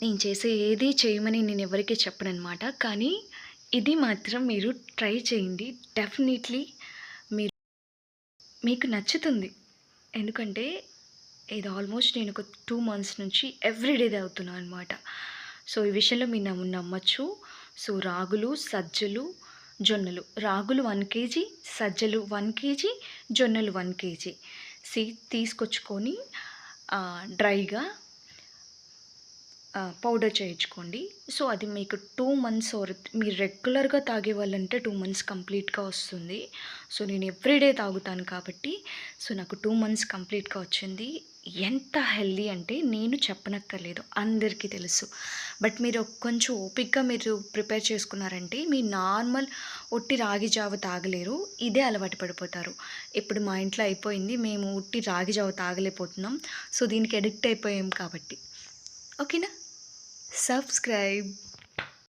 నేను చేసే ఏది చేయమని నేను ఎవరికీ చెప్పననమాట. కానీ ఇది మాత్రం మీరు ట్రై చేయండి. డెఫినెట్‌లీ మీరు మీకు నచ్చుతుంది. ఎందుకంటే ఇది ఆల్మోస్ట్ నేను ఒక 2 మంత్స్ నుంచి ఎవ్రీడే తాగుతున్నా అనమాట. సో, ఈ విషయంలో మీరు నమ్మొచ్చు. సో, రాగులు, సజ్జలు, జొన్నలు. రాగులు 1 కేజీ, సజ్జలు 1 కేజీ, జొన్నలు 1 కేజీ తీసుకొచ్చుకొని డ్రైగా పౌడర్ చేయించుకోండి. సో, అది మీకు 2 మంత్స్ మీరు రెగ్యులర్‌గా తాగేవాళ్ళంటే 2 మంత్స్ కంప్లీట్‌గా వస్తుంది. సో, నేను ఎవ్రీడే తాగుతాను కాబట్టి, సో, నాకు 2 మంత్స్ కంప్లీట్‌గా వచ్చింది. ఎంత హెల్తీ అంటే నేను చెప్పనక్కర్లేదు. అందరికీ తెలుసు. బట్ మీరు కొంచెం ఓపికగా మీరు ప్రిపేర్ చేసుకున్నారంటే, మీ నార్మల్ ఉట్టి రాగి జావ తాగలేరు. ఇదే అలవాటు పడిపోతారు. ఇప్పుడు మా ఇంట్లో అయిపోయింది. మేము ఉట్టి రాగి జావ తాగలేకపోతున్నాం. సో, దీనికి అడిక్ట్ అయిపోయాం కాబట్టి. ఓకేనా? Subscribe.